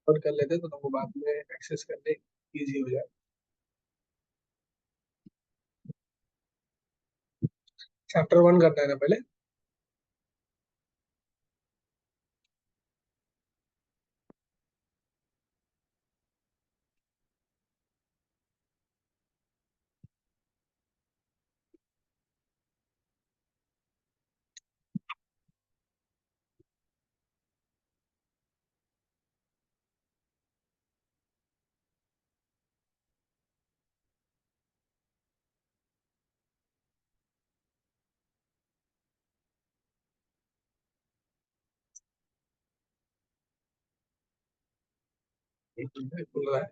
और कर लेते तो तुमको बाद में एक्सेस करने इजी हो जाए। चैप्टर 1 करना है ना पहले। एक मिनट खुल रहा है।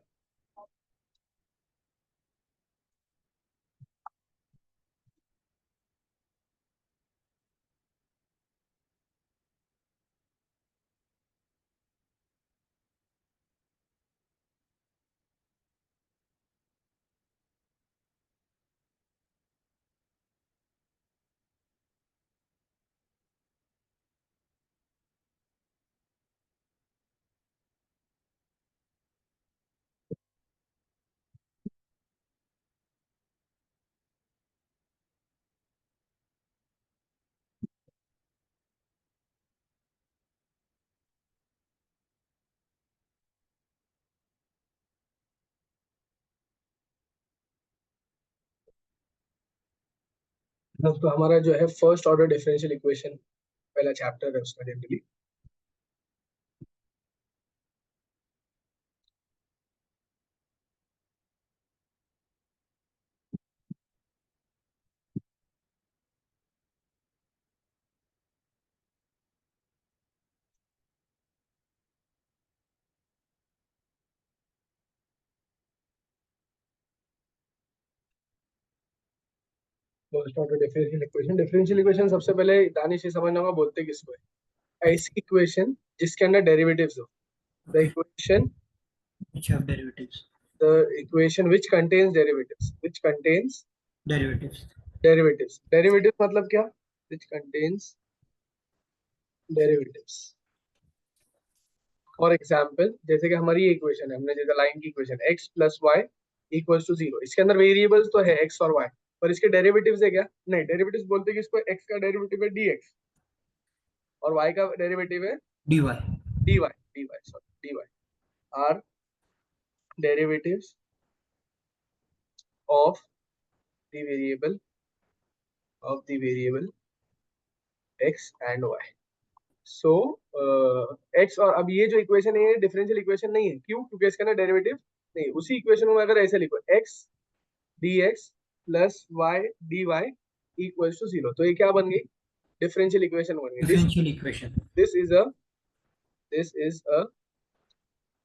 तो हमारा जो है फर्स्ट ऑर्डर डिफरेंशियल इक्वेशन पहला चैप्टर है उसका generally. First order differential equation सबसे पहले दानिश ये समझना होगा बोलते किसको है। ऐसी इक्वेशन जिसके अंदर डेरिवेटिव्स हो। The Okay. Equation Which have derivatives. the equation which contains derivatives, which contains Derivatives. derivatives मतलब क्या, which contains derivatives। For example जैसे कि हमारी ये इक्वेशन है, हमने जैसे लाइन की equation x plus y equals to 0, इसके अंदर वेरिएबल्स तो है x और y, पर इसके डेरिवेटिव्स है क्या, नहीं। डेरिवेटिव्स बोलते हैं कि इसको x का डेरिवेटिव है dx और y का डेरिवेटिव है dy. dy are derivatives of the variable x and y। So x और अब ये जो इक्वेशन है ये डिफरेंशियल इक्वेशन नहीं है, क्यों, क्योंकि इसके अंदर डेरिवेटिव नहीं। उसी इक्वेशन में अगर ऐसे लिखो x dx plus y dy equals to 0, तो ये क्या बन गई, डिफरेंशियल इक्वेशन बन गई। Differential equation. This is a this is a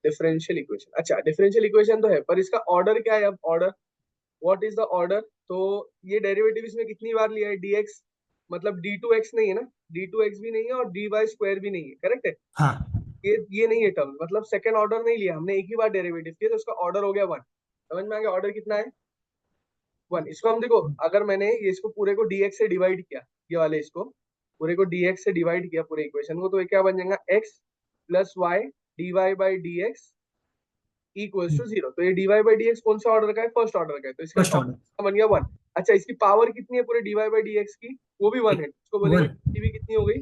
differential equation. अच्छा, डिफरेंशियल इक्वेशन तो है, पर इसका ऑर्डर क्या है, अब order, what is the order. तो ये डेरिवेटिव इसमें कितनी बार लिया है, dx मतलब d2x नहीं है ना, d2x भी नहीं है और dy स्क्वायर भी नहीं है, करेक्ट है। हाँ. ये नहीं है टर्म, मतलब सेकंड ऑर्डर नहीं लिया हमने, एक ही बार डेरिवेटिव किया तो उसका ऑर्डर हो गया 1। समझ में आ गया ऑर्डर कितना है, 1। इसको हम देखो, अगर मैंने ये इसको पूरे को dx से डिवाइड किया, ये वाले इसको पूरे को dx से डिवाइड किया पूरे इक्वेशन को, तो ये क्या बन जाएगा, x plus y d y by d x equals to 0। तो ये dy बाई डी एक्स कौन सा ऑर्डर का है, फर्स्ट ऑर्डर का है, तो इसका First order. ऑर्डर बन गया 1। अच्छा, इसकी पावर कितनी है पूरे dy बाई डी एक्स की, वो भी 1 है, इसको बोलेंगे One. डिग्री भी कितनी हो गई,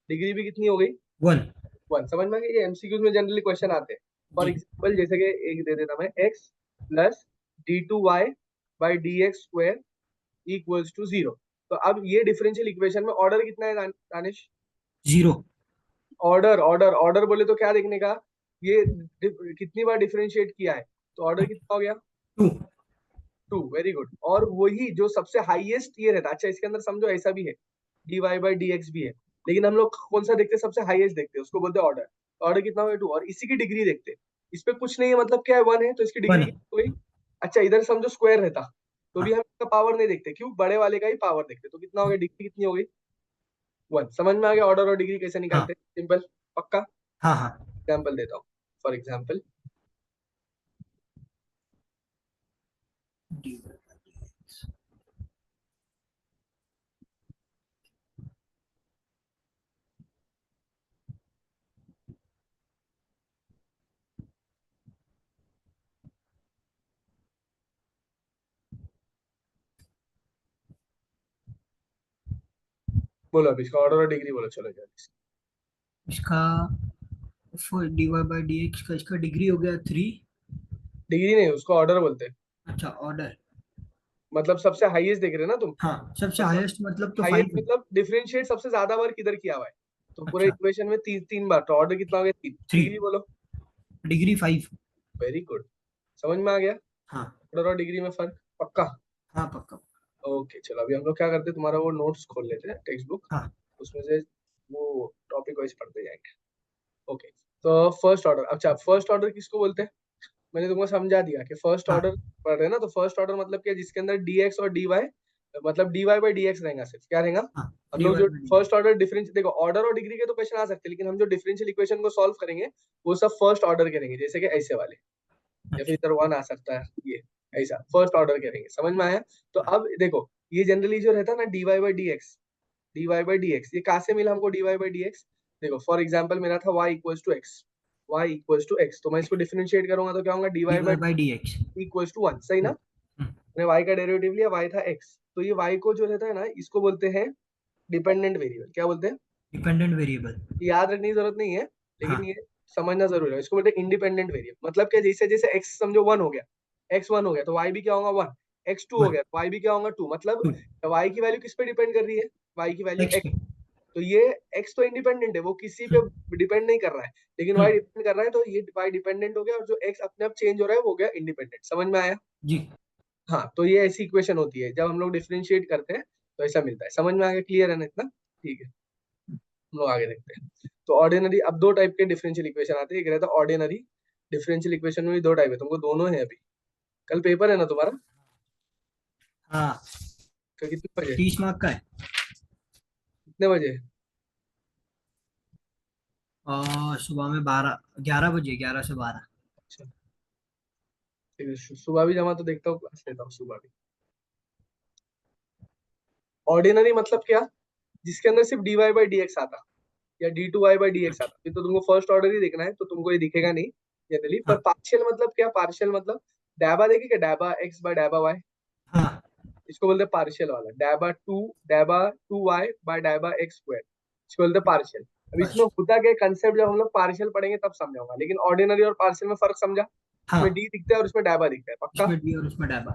डिग्री भी कितनी हो गई, One. 1। समझ में आ गया, ये एमसीक्यूज में जनरली क्वेश्चन आते हैं। For ji. एग्जाम्पल जैसे कि एक दे देता मैं, x plus d two y by d x square equals to 0। तो अब ये डिफरेंशियल इक्वेशन में ऑर्डर कितना है Danish, Zero. Order order order बोले तो क्या देखने का, ये कितनी बार डिफरेंशिएट किया है, तो ऑर्डर Okay. कितना हो गया, Two. 2। Very good. और वही जो सबसे हाईएस्ट ये रहता है, अच्छा इसके अंदर समझो ऐसा भी है, d y by d x भी है, लेकिन हम लोग कौन सा देखते हैं, सबसे हाईएस्ट देखते हैं, उसको बोलते हैं ऑर्डर। ऑर्डर कितना हो गया, 2, और इसी की डिग्री देखते हैं। इस पे कुछ नहीं है, मतलब क्या है, 1 है, तो इसकी डिग्री One. कितनी हो गई। अच्छा, इधर समझो स्क्वायर रहता तो भी हाँ. हम इसका पावर नहीं देखते, क्यों, बड़े वाले का ही पावर देखते, तो कितना हो गया, डिग्री कितनी हो गई, 1। समझ में आ गया ऑर्डर और डिग्री कैसे हाँ. निकालते हैं, सिंपल, पक्का। हाँ. हाँ. एग्जाम्पल देता हूँ, for example dy by dx. बोलो अभी इसका ऑर्डर और डिग्री बोलो, चलो जल्दी। इसका dy बाई dx का इसका डिग्री हो गया 3। डिग्री नहीं, उसको ऑर्डर बोलते हैं। अच्छा ऑर्डर। मतलब सबसे हाईएस्ट देख रहे हो ना तुम। हाँ सबसे मतलब हाईएस्ट मतलब तो हाईएस्ट 5 है। मतलब डिफरेंशिएट सबसे ज्यादा बार किधर किया हुआ है, तो पूरे अच्छा इक्वेशन में तीन तीन बार, तो ऑर्डर कितना हो गया, 3। 3, डिग्री बोलो। डिग्री 5। वेरी गुड, समझ में आ गया हाँ ऑर्डर और डिग्री में फर्क, पक्का। हाँ पक्का। ओके चलो, अभी हम लोग क्या करते हैं, तुम्हारा वो नोट्स खोल लेते हैं, टेक्स्ट बुक, हाँ उसमें से वो टॉपिक वाइज पढ़ते जाएंगे। ओके, तो फर्स्ट ऑर्डर, अच्छा फर्स्ट ऑर्डर किसको बोलते हैं, मैंने तुमको समझा दिया कि फर्स्ट हाँ ऑर्डर पढ़ रहे हैं ना, तो फर्स्ट ऑर्डर मतलब क्या, जिसके अंदर dx और dy, मतलब dy बाई dx रहेगा, सिर्फ क्या रहेगा। हाँ हम dy लोग जो by dx। First order difference, देखो ऑर्डर और डिग्री के तो क्वेश्चन आ सकते हैं, लेकिन हम जो डिफरेंशियल इक्वेशन को सॉल्व करेंगे वो सब फर्स्ट ऑर्डर करेंगे, जैसे कि ऐसे वाले, या फिर अच्छा इधर वन आ सकता है, ये ऐसा फर्स्ट ऑर्डर करेंगे, समझ में आया। तो हाँ अब देखो, ये जनरली जो रहता है ना dy बाई dx, ये कहाँ से मिला हमको dy बाई dx, देखो फॉर एग्जांपल मेरा था y इक्वल्स टू x, तो मैं इसको डिफरेंशिएट करूंगा तो क्या होगा, dy dy by by dx। Equals to 1, सही ना। हम्म, मैंने y का डेरिवेटिव लिया, y था x, तो ये y को जो रहता है ना, इसको बोलते हैं डिपेंडेंट वेरिएबल, क्या बोलते हैं। Dependent variable. ये याद रखने की जरूरत नहीं है, लेकिन हाँ ये समझना जरूरी है, इसको बोलते हैं इंडिपेंडेंट वेरिएबल। मतलब क्या, जैसे जैसे x समझो 1 हो गया, x 1 हो गया तो y भी क्या होगा 1, x 2 हो 1 गया तो y भी क्या होगा 2, मतलब 2 y की वैल्यू किस पे डिपेंड कर रही है, y की वैल्यू x x। पे। तो ये x तो इंडिपेंडेंट है, वो किसी पे हम्म डिपेंड नहीं कर रहा है, लेकिन y हम्म, डिपेंड कर रहा है, तो ये y डिपेंडेंट हो गया, और जो x अपने आप चेंज हो रहा है वो हो गया इंडिपेंडेंट, समझ में आया। जी। हाँ, तो ये ऐसी इक्वेशन होती है, जब हम लोग डिफरेंशिएट करते हैं तो ऐसा मिलता है, समझ में आ गया, क्लियर है ना इतना, ठीक है। हम लोग आगे देखते हैं। तो ऑर्डिनरी, अब दो टाइप के डिफरेंशियल इक्वेशन आते हैं, एक रहता है ऑर्डिनरी डिफरेंशियल इक्वेशन में भी दो टाइप है, तुमको दोनों है अभी, कल पेपर है ना तुम्हारा, हाँ तो कितने बजे, 30 मार्क का है। कितने बजे। और सुबह में 11 बजे, 11 से 12। अच्छा ठीक है, सुबह भी जमा तो देखता हूँ, क्लास लेता हूँ सुबह भी। ऑर्डिनरी मतलब क्या, जिसके अंदर सिर्फ dy बाई dx आता, या d2y बाई dx अच्छा आता, फिर तो तुमको फर्स्ट ऑर्डर ही देखना है, तो तुमको ये दिखेगा नहीं जनरली। पर हाँ पार्शियल मतलब क्या, पार्शियल मतलब डैबा देखिए क्या, डैबा x बाय डैबा y, हाँ इसको बोलते हैं पार्शियल वाला, डैबा टू वाई बाय डैबा एक्स स्क्वायर, इसको बोलते हैं पार्शियल। अब इसमें बस। होता क्या, कंसेप्ट जब हम लोग पार्शियल पढ़ेंगे तब समझाऊंगा, लेकिन ऑर्डिनरी और पार्शियल में फर्क समझा, इसमें हाँ डी दिखता है और इसमें डैबा दिखता है, पक्का। इसमें डी और इसमें डाबा।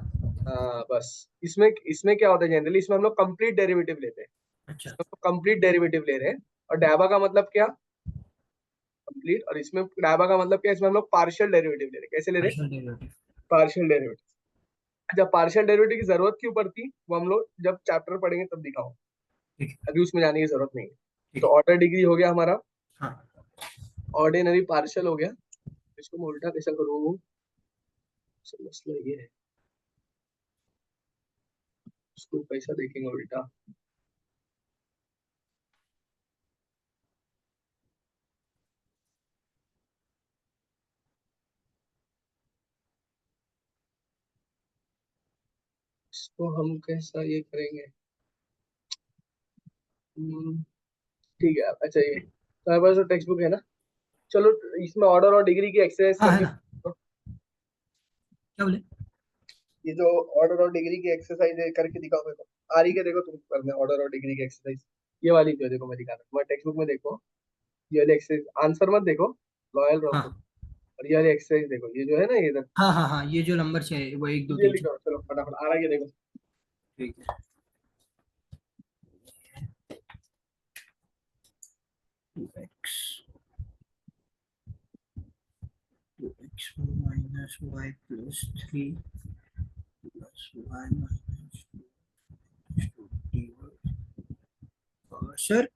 हाँ बस, इसमें इसमें क्या होता है जनरली, इसमें हम लोग कंप्लीट डेरिवेटिव लेते हैं, अच्छा इसमें कंप्लीट डेरिवेटिव ले रहे हैं, और डैबा का मतलब क्या, कंप्लीट, और इसमें डैबा का मतलब क्या, इसमें हम लोग पार्शियल डेरिवेटिव ले रहे हैं, कैसे ले रहे हैं, पार्शियल डेरिवेटिव। Partial derivative. जब पार्शियल डेरिवेटिव की जरूरत क्यों पड़ती, वो हम लोग जब चैप्टर पढ़ेंगे तब दिखाओ, ठीक है अभी उसमें जाने की जरूरत नहीं है। ठीक तो है। ऑर्डर डिग्री हो गया हमारा, हाँ ऑर्डिनरी पार्शियल हो गया, इसको मैं उल्टा कैसे करूँ, मसला ये है, इसको कैसा देखेंगे उल्टा, इसको हम कैसा ये करेंगे। हम्म, ठीक है, अच्छा ये तुम्हारे पास तो टेक्स्ट बुक है ना, चलो इसमें ऑर्डर और डिग्री की एक्सरसाइज हाँ है करके, ना। क्या बोले। ये जो ऑर्डर और डिग्री की एक्सरसाइज है करके दिखाओ मेरे को, आ रही है देखो तुम करने ऑर्डर और डिग्री की एक्सरसाइज, ये वाली जो है, देखो मैं दिखा रहा हूँ, तुम्हारे टेक्स्ट बुक में देखो, ये वाली एक्सरसाइज, आंसर मत देखो, लॉयल रहो तुम, हाँ और ये वाली एक्सरसाइज देखो, ये जो है ना, ये इधर हाँ हाँ हाँ ये जो नंबर है वो 1 2 ये 3 4। लिखो, चलो फटाफट आ रहा है, ये देखो। ठीक है। 2x 2x minus y plus 3 plus y minus 2 sir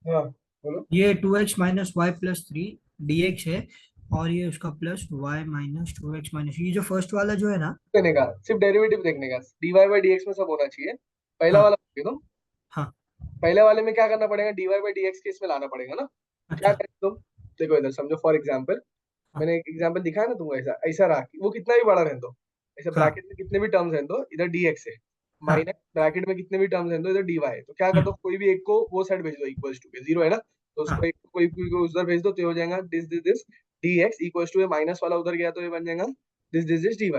हाँ बोलो, ये 2x minus y plus 3 dx है। और ये उसका plus y minus 2x minus ये जो फर्स्ट वाला जो है ना। देखने का, सिर्फ डेरिवेटिव देखने का, dy बाई dx में सब होना चाहिए, पहला हाँ वाला देखो, हाँ पहले वाले में क्या करना पड़ेगा, dy बाई dx के इसमें लाना पड़ेगा ना, तो क्या अच्छा करेंगे तुम, देखो इधर समझो, फॉर एग्जांपल हाँ मैंने एक एग्जांपल दिखाया ना तुमको, ऐसा ऐसा रहा कि वो कितना भी बड़ा रहने दो, ऐसे हाँ ब्रैकेट में कितने भी टर्म्स रहने दो, इधर dx है, हाँ माइनस ब्रैकेट में कितने भी टर्म्स रहने दो, इधर dy है, तो क्या कर दो, कोई भी एक को वो साइड भेज दो, इक्वल्स टू के, जीरो है ना, तो उसको हाँ एक कोई कोई को उधर भेज दो, तो ये हो जाएगा this dx equals to, minus वाला उधर गया तो ये बन जाएगा दिस dy,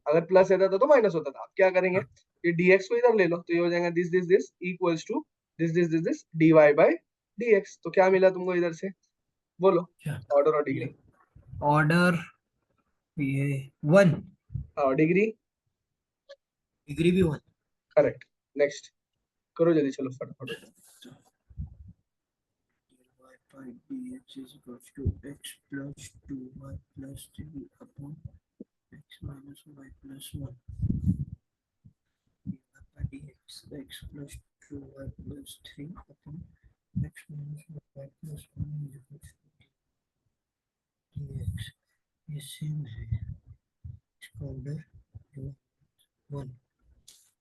अगर प्लस रहता था तो माइनस होता था, आप क्या करेंगे, हाँ ये dx को इधर ले लो, तो ये हो जाएगा this equals to this dy by dx। तो क्या मिला तुमको इधर से, बोलो ऑर्डर और डिग्री। ऑर्डर ये 1, हाँ डिग्री डिग्री भी 1। करेक्ट। नेक्स्ट करो जल्दी, चलो फटाफट। by dx is equals to x plus 2y plus 3 upon x minus y plus 1 by dx x plus 2y plus 3 upon x minus y plus 1 is equals to dx। ये same है, इसका order 1,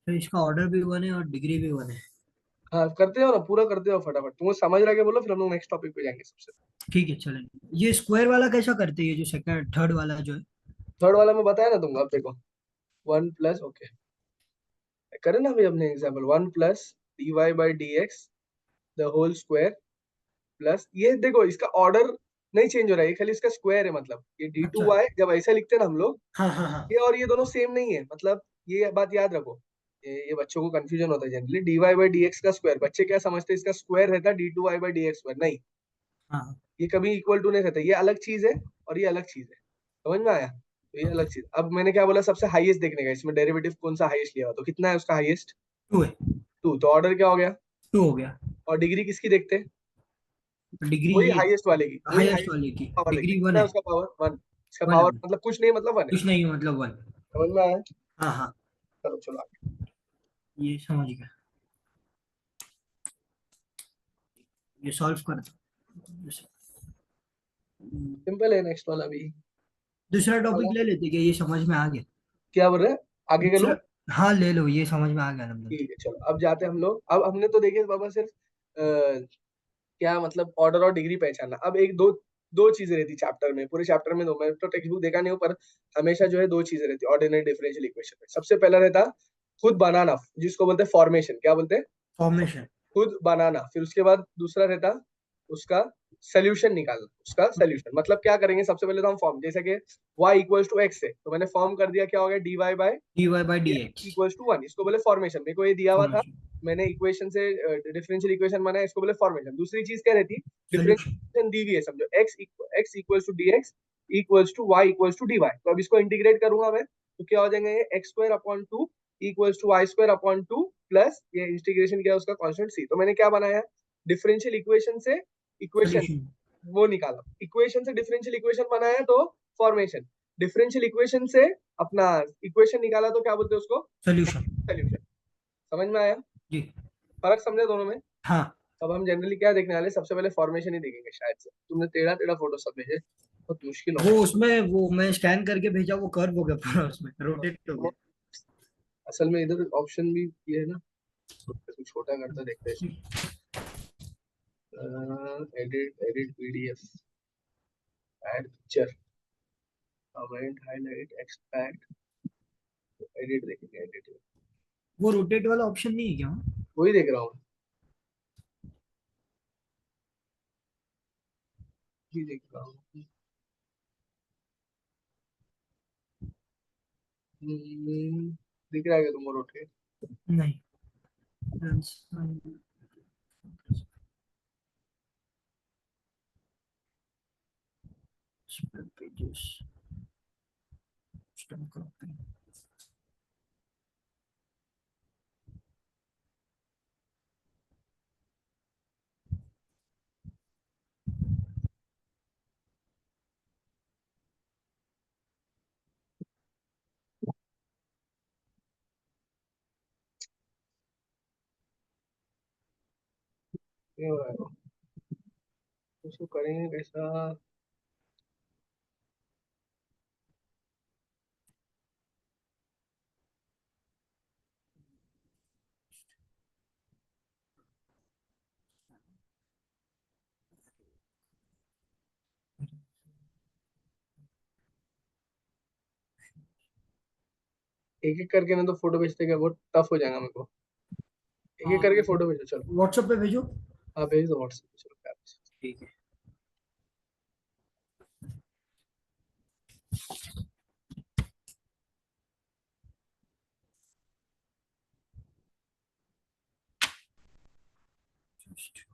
तो इसका order भी 1 है और degree भी 1 है। हाँ करते हो ना, पूरा करते हो फटाफट। तुमको समझ रहा है क्या, बोलो, फिर हम लोग नेक्स्ट टॉपिक पे जाएंगे सबसे। ठीक है चलेंगे। ये स्क्वायर वाला कैसा करते हैं, ये जो सेकंड थर्ड वाला जो है? थर्ड वाला मैं बताया ना तुमको, अब देखो 1 प्लस, ओके करें ना अभी अपने example, 1 plus d y by d x the whole square plus, ये देखो इसका ऑर्डर नहीं चेंज हो रहा है, ये खाली इसका स्क्वायर है। मतलब ये डी टू अच्छा। वाई जब ऐसा लिखते हैं ना हम लोग, हाँ हाँ हाँ। ये और ये दोनों सेम नहीं है। मतलब ये बात याद रखो, ये बच्चों को कंफ्यूजन होता है generally. D y by d x का स्क्वायर, बच्चे क्या समझते हैं इसका स्क्वायर रहता है d two y by d x square, नहीं, हाँ ये कभी इक्वल टू नहीं रहता। ये अलग चीज है और ये अलग चीज है, समझ में आया? तो ये अलग चीज। अब मैंने क्या बोला, सबसे हाईएस्ट देखने का, इसमें डेरिवेटिव कौन सा हाईएस्ट लिया हुआ, तो कितना है उसका हाईएस्ट? 2 है। 2। तो ऑर्डर क्या हो गया? 2 हो गया। और डिग्री किसकी देखते हैं? डिग्री वही ये हाईएस्ट वाले की, वही हाईएस्ट हाईएस्ट वाले की पावर देखते डिग्री हैं। 1 कितना है है। उसका पावर? 1। इसका 1 पावर है, मतलब कुछ नहीं, मतलब 1 है। कुछ नहीं है मतलब 1। समझ में आया? हाँ हाँ, चलो चलो आगे। ये समझ गया। ये सॉल्व कर दो। सिंपल है नेक्स्ट वाला भी। दूसरा टॉपिक वाला ले लेते क्या, ये समझ में आ गया? क्या बोल रहे हैं, आगे के दूसरा, लोग? हाँ ले लो, ये समझ में आ गया नंबर। ठीक है चलो, अब जाते हैं हम लोग। अब हमने तो देखे बाबा सिर्फ क्या मतलब ऑर्डर और डिग्री पहचानना। अब एक दो दो चीजें रहती चैप्टर में, पूरे चैप्टर में दो, मैं तो टेक्स्ट बुक देखा नहीं हूँ, पर हमेशा जो है दो चीजें रहती ऑर्डिनरी डिफरेंशियल इक्वेशन में। सबसे पहला रहता खुद बनाना, जिसको बोलते हैं फॉर्मेशन। क्या बोलते हैं? फॉर्मेशन। खुद बनाना। फिर उसके बाद दूसरा रहता उसका सोल्यूशन निकालना। उसका सोल्यूशन मतलब क्या करेंगे, सबसे पहले तो हम फॉर्म, जैसे कि y इक्वल्स टू एक्स है, तो मैंने फॉर्म कर दिया, क्या हो गया, d y by d y by d x. Equals to 1। इसको बोले फॉर्मेशन। मेरे को ये दिया हुआ था, फॉर्मेशन। मैंने इक्वेशन से डिफरेंशियल इक्वेशन बनाया, इसको बोले फॉर्मेशन। दूसरी चीज क्या रहती, सोल्यूशन। डिफरेंशियल दी हुई है, समझो x equals to dx equals to y equals to dy। तो अब इसको इंटीग्रेट करूंगा मैं, तो क्या हो जाएंगे, ये x square upon 2 equals to y square upon 2 plus ये इंटीग्रेशन किया उसका कांस्टेंट c। तो मैंने क्या बनाया, डिफरेंशियल इक्वेशन से इक्वेशन सोल्यूशन। वो निकाला, इक्वेशन से डिफरेंशियल इक्वेशन बनाया तो फॉर्मेशन, डिफरेंशियल इक्वेशन से अपना इक्वेशन निकाला तो क्या बोलते हैं उसको, सोल्यूशन। सोल्यूशन। समझ में आया? जी। फर्क समझे दोनों में? हाँ। अब हम जनरली क्या देखने वाले, सबसे पहले फॉर्मेशन ही देखेंगे शायद से। तुमने टेढ़ा टेढ़ा फोटो सब भेजे, बहुत मुश्किल वो होगा। उसमें वो मैं स्कैन करके भेजा, वो कर्व हो गया पूरा, उसमें रोटेट हो गया। असल में इधर ऑप्शन भी ये है ना, कुछ छोटा करता देखते हैं। Edit edit PDF, add picture, comment, highlight, extract, edit देखेंगे, एडिट वो रोटेट वाला ऑप्शन नहीं है क्या? वही देख रहा हूँ, ये देख रहा हूँ। दिख रहा है क्या तुमको रोटेट? नहीं। पेजेस, ये हो रहा है, उसको करेंगे कैसा? एक एक करके ना तो फोटो भेजते क्या बहुत टफ हो जाएगा मेरे को। एक एक हाँ करके फोटो भेजो चलो। व्हाट्सएप पे भेजो। हाँ भेज दो व्हाट्सएप पे, चलो क्या। ठीक है। 3.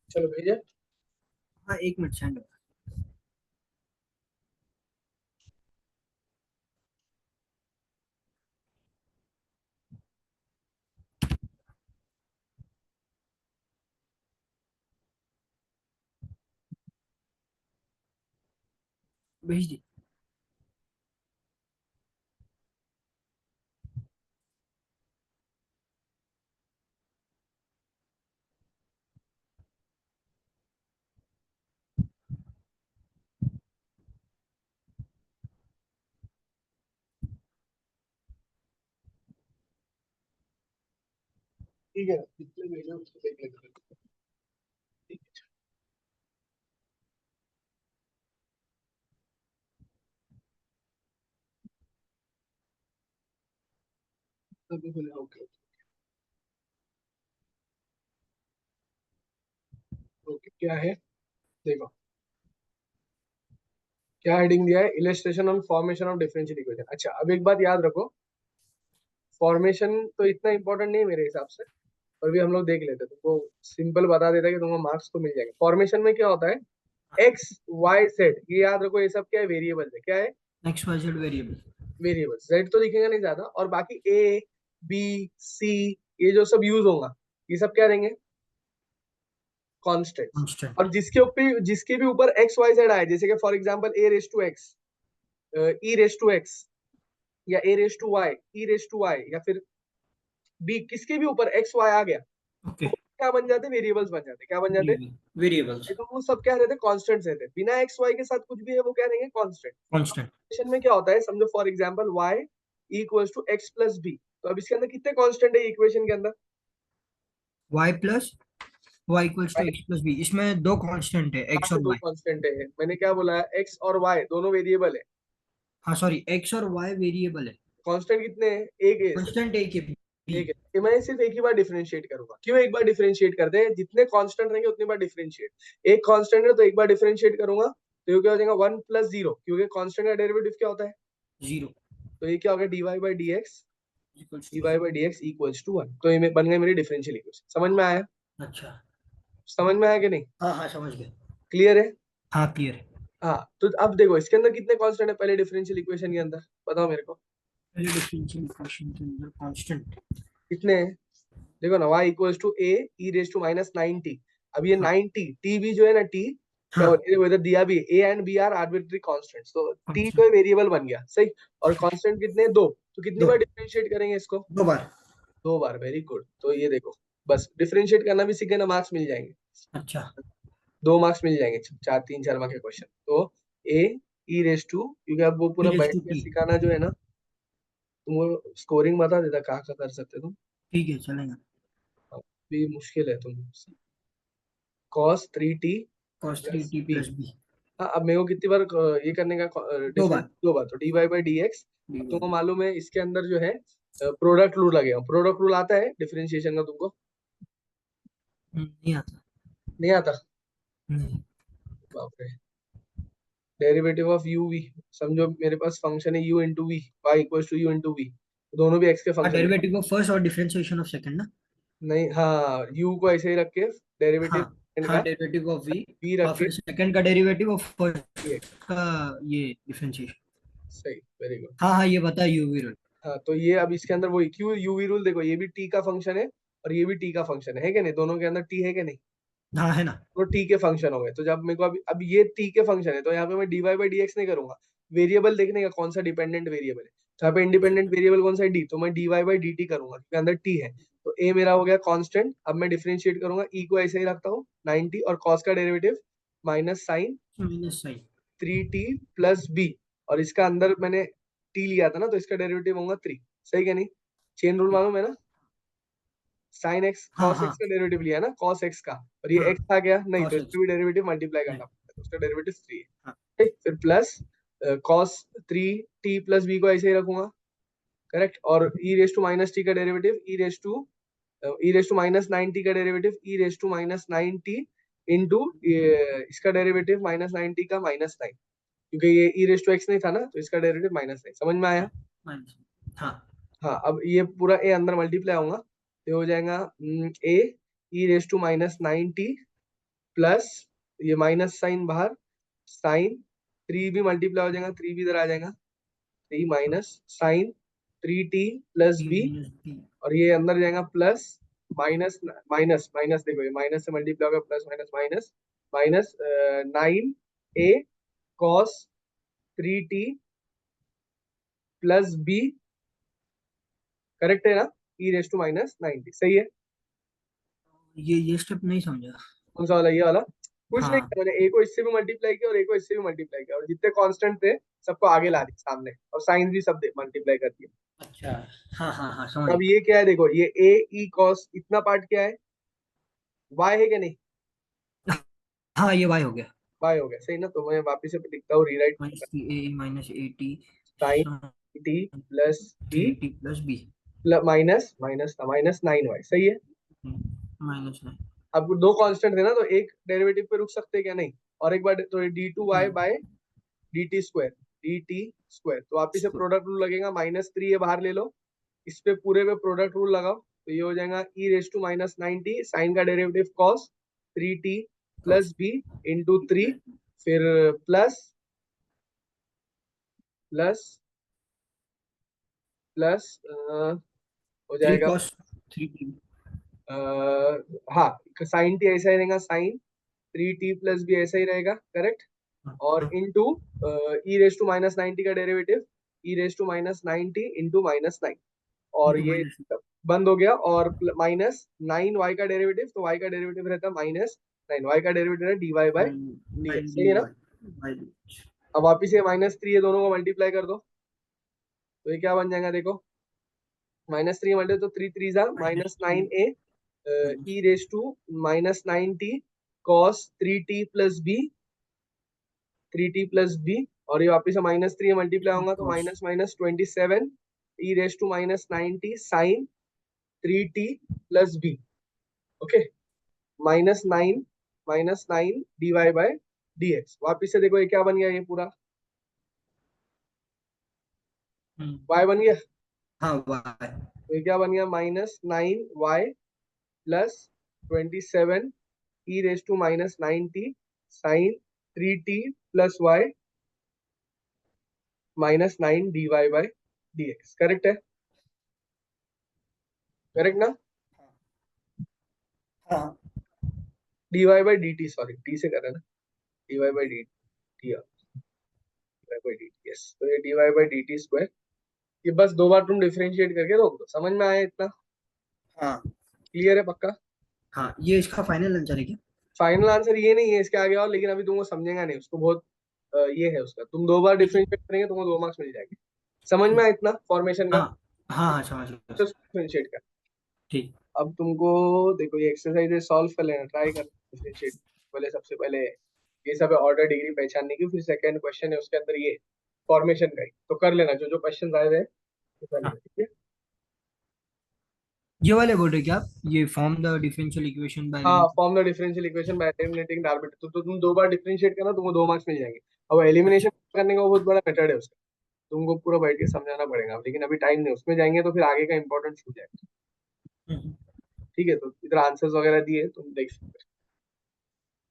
चलो भेजे। हाँ 1 मिनट सेंड भेज दी। ठीक है, कितने भेजे उसको देख लेते हैं। ठीक है, अभी बोले ओके। ओके क्या है देखो, क्या हेडिंग दिया है, illustration on formation of differential equation. अच्छा अब एक बात याद रखो, फॉर्मेशन तो इतना इंपॉर्टेंट नहीं है मेरे हिसाब से, और भी हम लोग देख लेते, तुमको सिंपल बता देता कि तुमको मार्क्स तो मिल जाएगा। फॉर्मेशन में क्या होता है, एक्स वाई जेड, ये याद रखो, ये सब क्या है, वेरिएबल है। क्या है, XYZ वेरिएबल। वेरिएबल। जेड तो दिखेगा नहीं ज्यादा, और बाकी ए बी सी ये जो सब यूज होगा, ये सब क्या रहेंगे, कॉन्स्टेंट्स। कांस्टेंट। और जिसके भी ऊपर एक्स वाई जेड आए, जैसे कि for example a raise to x, e raise to x, या a raise to y, e raise to y, या फिर बी, किसके भी ऊपर एक्स वाई आ गया, ओके। तो क्या बन जाते, वेरिएबल्स बन जाते। क्या बन जाते, वेरिएबल्स। तो वो सब क्या रहते, कांस्टेंट्स रहते। बिना एक्स वाई के साथ कुछ भी है वो क्या रहेंगे, कांस्टेंट। कांस्टेंट। इक्वेशन में क्या होता है, समझो for example y equals to x plus b, तो अब इसके अंदर कितने कांस्टेंट है इक्वेशन के अंदर, y plus y equals to x plus b, इसमें 2 कांस्टेंट है कहाँ x पे और दो y। कांस्टेंट है, मैंने क्या बोला है, x और y दोनों वेरिएबल है। हाँ सॉरी, x और y वेरिएबल है। कांस्टेंट कितने हैं, एक है सिर्फ, कांस्टेंट एक है b। एक है। ये मैं सिर्फ एक ही बार डिफरेंशिएट करूंगा। क्यों एक बार डिफरेंशिएट करते हैं, जितने कांस्टेंट रहेंगे उतनी बार डिफरेंशिएट। एक कांस्टेंट है तो एक बार डिफरेंशिएट करूंगा, तो ये क्या हो जाएगा, 1 + 0, क्योंकि कांस्टेंट का डेरिवेटिव क्या होता है, 0 तो ये क्या हो गया, dy/dx, equals to 0। dy/dx equals to 1। तो ये बन गई मेरी डिफरेंशियल इक्वेशन। समझ में आया, अच्छा। समझ में आया कि नहीं, हाँ हाँ समझ गए। क्लियर है। हाँ क्लियर है। हाँ तो अब देखो इसके अंदर कितने कांस्टेंट है, पहले डिफरेंशियल इक्वेशन के अंदर बताओ मेरे को, पहले डिफरेंशियल इक्वेशन के अंदर कांस्टेंट कितने हैं, देखो ना, y equals to a e raise to minus 9t। अब ये हाँ 9t, t भी जो है ना, t क्या हाँ देखो इधर दिया भी a and b are arbitrary constants, तो t constant, तो वेरिएबल बन गया सही। और कांस्टेंट कितने, दो, तो कितनी दो बार डिफरेंशिएट करेंगे इसको, 2 बार। दो बार। Very good. तो ये देखो, बस डिफरेंशिएट करना भी सीखे ना, मार्क्स मिल जाएंगे, अच्छा 2 मार्क्स मिल जाएंगे, चार, 3 4 मार्क के क्वेश्चन। तो a e रेज टू, क्योंकि अब वो e पूरा raised बैठ to के t। सिखाना जो है ना, तुम वो स्कोरिंग बता देता कहाँ कहाँ कर सकते तुम। ठीक है चलेगा। भी मुश्किल है तुम, cos 3t cos plus 3t b। plus b। हाँ, अब मेरे को कितनी बार ये करने का, 2 बार। डिफरेंस 2 बार, तो dy बाई डी एक्स। अब dy। तुमको मालूम है इसके अंदर जो है प्रोडक्ट रूल लगेगा। प्रोडक्ट रूल आता है डिफरेंशिएशन का तुमको? नहीं आता। नहीं आता? नहीं। बाप रे। डेरिवेटिव ऑफ u v, समझो मेरे पास फंक्शन है u into v, y equals to u into v, दोनों भी x के हाँ फंक्शन है। डेरिवेटिव ऑफ फर्स्ट और डिफरेंशिएशन ऑफ सेकंड ना। नहीं, हाँ, u को ऐसे ही रख के हाँ डेरिवेटिव हाँ का डेरिवेटिव ऑफ v। v रख और के फिर सेकंड का डेरिवेटिव ऑफ फर्स्ट dx। का ये डिफरेंशिएशन। सही, वेरी गुड। हाँ हाँ ये बता यूवी रूल। हाँ, तो ये अब इसके अंदर वही क्यू यू वी रूल, देखो ये भी t का फंक्शन है और ये भी t का फंक्शन है कि नहीं, दोनों के अंदर t है कि नहीं, हाँ है ना। तो t के फंक्शन हो गए। तो जब मेरे को अब ये t के फंक्शन है, तो यहाँ पे मैं dy बाई डी एक्स नहीं करूंगा, वेरिएबल देखने का कौन सा डिपेंडेंट वेरिएबल है। तो यहाँ पे इंडिपेंडेंट वेरिएबल कौन सा है, d, तो मैं dy बाई डी टी करूंगा क्योंकि अंदर t है। तो a मेरा हो गया कांस्टेंट। अब मैं डिफरेंशिएट करूंगा, e को ऐसे ही रखता हूँ 90, और cos का derivative minus sine minus sine. 3t plus b, और इसका अंदर मैंने t लिया था ना, तो इसका डेरिवेटिव होगा 3। सही क्या नहीं? चेन रूल मालूम है ना, साइन एक्स हाँ कॉस हाँ एक्स का डेरिवेटिव लिया ना, कॉस एक्स का, और ये हाँ एक्स आ गया नहीं, तो cos इसका x। भी डेरिवेटिव मल्टीप्लाई नहीं। करना पड़ता है, तो उसका डेरिवेटिव 3 है। हाँ ठीक, फिर plus cos 3t plus B को ऐसे ही रखूंगा, करेक्ट। और e raise to minus t का derivative, e raise to minus 9t का derivative, e raise to minus 9t into इसका डेरिवेटिव माइनस 9t का माइनस 9, क्योंकि ये ई रेस टू एक्स नहीं था ना, तो इसका डेरिवेटिव माइनस 9। समझ में आया? माइनस। हाँ हाँ, अब ये पूरा ए अंदर मल्टीप्लाई होगा, तो हो जाएगा a e raise to minus 9t plus, ये माइनस साइन बाहर, साइन 3 भी मल्टीप्लाई हो जाएगा, 3 भी इधर आ जाएगा, 3 minus sine 3t plus b b, minus b। और ये अंदर जाएगा प्लस, माइनस माइनस माइनस, देखो ये माइनस से मल्टीप्लाई होगा, plus minus minus, minus 9a cos 3t plus b, correct है ना, ई रेस टू माइनस 90। सही है? ये स्टेप नहीं समझा। कौन सा वाला, ये वाला? कुछ नहीं हाँ किया मैंने, ए को इससे भी मल्टीप्लाई किया और ए को इससे भी मल्टीप्लाई किया, और जितने कांस्टेंट थे सबको आगे ला दिया सामने, और साइन भी सब मल्टीप्लाई कर दिया। अच्छा। हाँ हाँ हाँ समझ अब गया। ये क्या है, देखो ये ए ई कॉस इतना पार्ट क्या है, वाई है क्या नहीं, हाँ ये y हो गया। वाई हो गया, सही ना। तो मैं वापिस से लिखता हूँ, रीराइट माइनस की a minus a t sine t plus b 3t plus b। Minus minus minus 9y। सही है? माइनस है। अब दो कांस्टेंट थे ना, तो एक डेरिवेटिव पे रुक सकते हैं क्या, नहीं, और एक बार तो डी टू वाई नहीं। बाय डी टी स्क्वायर, तो वापिस से प्रोडक्ट रूल लगेगा, -3 है बाहर ले लो, इस पे पूरे पे प्रोडक्ट रूल लगाओ, तो ये हो जाएगा e raise to minus 90 sine का derivative cos 3t plus b into 3, फिर प्लस प्लस प्लस हो थ्री जाएगा, कॉस 3t। हाँ, साइन टी ऐसा ही रहेगा, साइन 3t प्लस बी ऐसा ही रहेगा, करेक्ट। और हाँ into e raise to minus 90 का derivative, e raise to minus 90 into minus 9, और इंटू ये माइनस। बंद हो गया, और माइनस 9 y का डेरिवेटिव, तो y का डेरिवेटिव रहता है -9, y का डेरिवेटिव है dy बाई डी एक्स। 9 सही है ना? dy। अब वापिस ये -3 है, दोनों को मल्टीप्लाई कर दो, तो ये क्या बन जाएगा, देखो -3 मल्टीप्लाई, तो 3 3 जा minus minus 9a minus e raise to minus 9t cos 3t plus b, 3t plus b, और ये वापिस से -3 मल्टीप्लाई होगा, तो cos. Minus minus 27 e raise to minus 90 sine 3t plus b. Okay, -9 d y by d x. वापिस से देखो ये क्या बन गया, ये पूरा y बन गया, हाँ y। तो ये क्या बन गया, -9y plus 27 e raise to minus 90 sine 3t plus y -9 d y by d x. Correct है? करेक्ट ना? हाँ dy by d t, sorry t से कर रहे हैं ना, dy by d t, dy by d t, yes, तो ये dy by d t square, ये बस दो बार तुम डिफरेंशिएट करके रोक दो, समझ में आया इतना? हाँ क्लियर है पक्का? हाँ, ये इसका फाइनल आंसर है क्या? फाइनल आंसर ये नहीं है, इसके आगे और, लेकिन अभी तुमको समझेगा नहीं उसको, बहुत ये है उसका, तुम दो बार ठीक है। डिफरेंशिएट करेंगे तुमको 2 मार्क्स मिल जाएंगे। समझ में ठीक। आया इतना फॉर्मेशन हाँ का? हाँ हाँ, समझ गया तो सर। डिफरेंशिएट कर। ठीक। अब तुमको देखो ये एक्सरसाइज सॉल्व कर लेना, ट्राई कर डिफरेंशिएट। पहले सबसे पहले ये सब ऑर्डर डिग्री पहचानने की, फिर सेकंड क्वेश्चन है उसके अंदर ये फॉर्मेशन का ही, तो कर लेना जो जो क्वेश्चन आए थे तो कर लेना, हाँ, ठीक है? ये वाले बोल रहे क्या आप? ये form the differential equation by हाँ, eliminating. Form the differential equation by eliminating the arbitrator, तो तुम दो बार डिफरेंशिएट करना, तुमको 2 मार्क्स मिल जाएंगे। अब अच्छा। एलिमिनेशन करने का वो बहुत बड़ा मेथड है उसका, तुमको पूरा बैठ के समझाना पड़ेगा, लेकिन अभी टाइम नहीं, उसमें जाएंगे तो फिर आगे का इंपॉर्टेंट छूट जाएगा। हम्म, ठीक है, तो इधर आंसर्स वगैरह दिए, तुम देख सकते हो,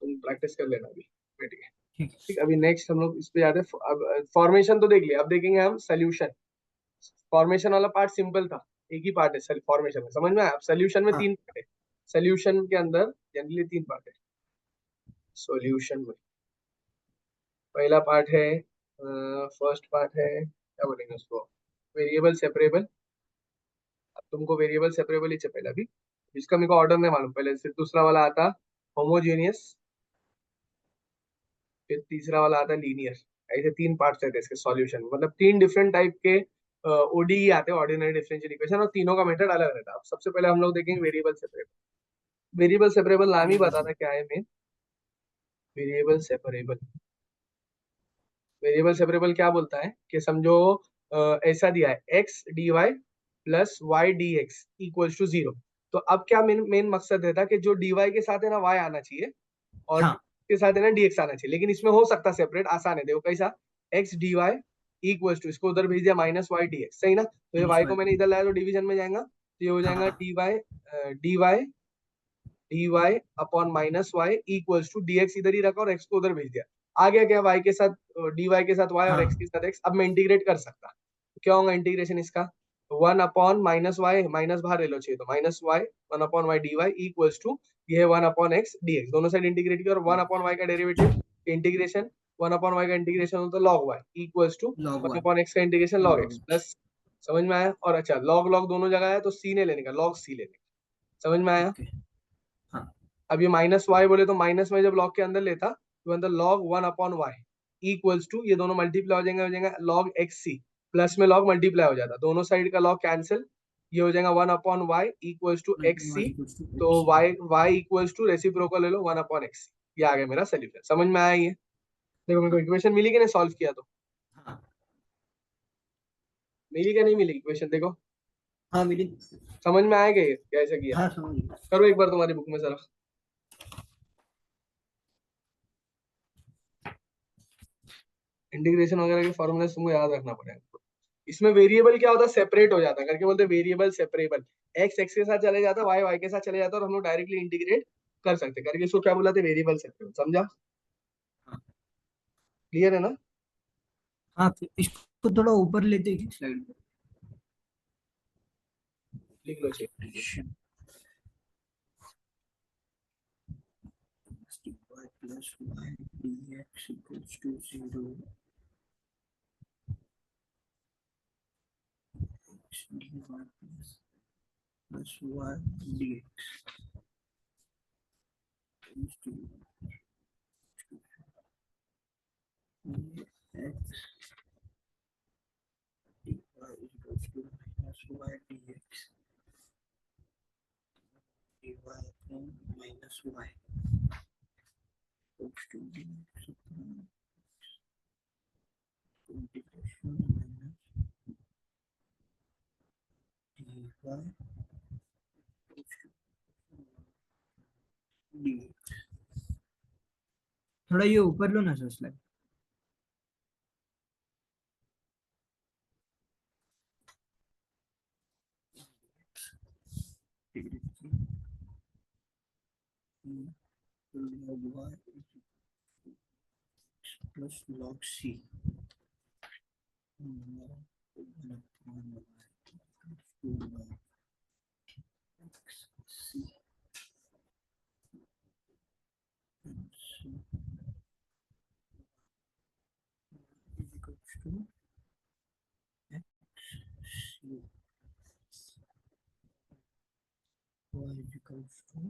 तुम प्रैक्टिस कर लेना अभी, बैठ के। ठीक है। ठीक, अभी नेक्स्ट हम लोग इस पे जाते हैं। अब फॉर्मेशन तो देख लिया, अब देखेंगे हम सोल्यूशन। फॉर्मेशन वाला पार्ट सिंपल था, एक ही पार्ट है फॉर्मेशन में, समझ में आया? अब सोल्यूशन में हाँ 3 पार्ट है, सोल्यूशन के अंदर जनरली 3 पार्ट है सॉल्यूशन में। पहला पार्ट है, फर्स्ट पार्ट है, क्या बोलेंगे उसको, वेरिएबल सेपरेबल। अब तुमको वेरिएबल सेपरेबल ही चाहिए पहले, अभी इसका मेरे को ऑर्डर नहीं मालूम, पहले फिर दूसरा वाला आता होमोजेनियस, फिर तीसरा वाला आता लीनियर। ऐसे 3 पार्ट्स रहते हैं इसके सॉल्यूशन में, मतलब 3 डिफरेंट टाइप के ओडीई आते हैं, ऑर्डिनरी डिफरेंशियल इक्वेशन, और तीनों का मेथड अलग रहता है। अब सबसे पहले हम लोग देखेंगे वेरिएबल सेपरेबल। वेरिएबल सेपरेबल नाम ही वेरिएबल से। बताता क्या है main, variable separable. Variable separable क्या बोलता है कि समझो ऐसा दिया है x d y plus y d x equals to 0। तो अब क्या मेन मेन मकसद रहता है कि जो डी वाई के साथ है ना वाई आना चाहिए, और हाँ के साथ है ना dx आना चाहिए, लेकिन इसमें हो सकता है सेपरेट, आसान है, देखो कैसा, x d y equals to, इसको उधर भेज दिया माइनस वाई डी एक्स, सही ना? तो ये माइनस y को वाई। मैंने इधर लाया तो डिवीजन में जाएगा, तो ये हो हाँ जाएगा हाँ। D y d y upon minus y equals to d x, इधर ही रखा और x को उधर भेज दिया। आ गया क्या, y के साथ डी वाई के साथ y और x हाँ के साथ x, अब मैं इंटीग्रेट कर सकता, क्या होगा इंटीग्रेशन इसका, 1 अपॉन माइनस वाई, माइनस बाहर ले लो चाहिए तो minus y, 1 upon y d y equals to, ये है 1 अपॉन एक्स डी एक्स, दोनों साइड इंटीग्रेट किया, और 1 अपॉन वाई का डेरिवेटिव इंटीग्रेशन, 1 अपॉन वाई का इंटीग्रेशन होता है log y equals to log one one. Upon x का integration log log x x. Plus. समझ में आया? और अच्छा लॉग लॉग दोनों जगह है तो सी ने लेने का, लॉग सी लेने का, समझ में आया? ओके। हाँ। अब ये माइनस वाई बोले तो माइनस में जब लॉग के अंदर लेता तो अंदर log 1 upon y equals to, ये दोनों मल्टीप्लाई हो जाएगा लॉग एक्स सी, प्लस में लॉग मल्टीप्लाई हो जाता, दोनों साइड का लॉग कैंसिल, ये हो जाएगा 1 upon y equals to x y c. Equals to तो x. Y y equals to reciprocal ले लो 1 अपॉन एक्स, ये आ गया मेरा सोल्यूशन। समझ में आया ये? देखो मेरे को हाँ इक्वेशन मिली कि नहीं, सॉल्व किया तो हाँ मिली क्या नहीं मिली इक्वेशन, देखो हाँ, मेरी। समझ में आया क्या ये कैसे किया? हाँ समझ गया। करो एक बार तुम्हारी बुक में जरा, इंटीग्रेशन वगैरह के फॉर्मूले तुमको याद रखना पड़ेगा। इसमें वेरिएबल क्या होता है, सेपरेट हो जाता है, करके बोलते हैं वेरिएबल सेपरेबल, एक्स एक्स के साथ चले जाता है, वाई वाई के साथ चले जाता है, और हम लोग डायरेक्टली इंटीग्रेट कर सकते हैं, करके इसको क्या बुलाते हैं, वेरिएबल सेपरेबल। समझा? हाँ क्लियर है ना? हाँ, तो इसको थोड़ा ऊपर लेते हैं स्लाइड पे। लिख लो check. Expression y plus y dx equals to 0, x dy plus y dx equals to x dy equals to minus y dx dy upon minus y equals to dx upon integration minus dy equals to dx। थोड़ा ये ऊपर लो ना sir slide. log y plus log c x c So is equals to x c y is equals to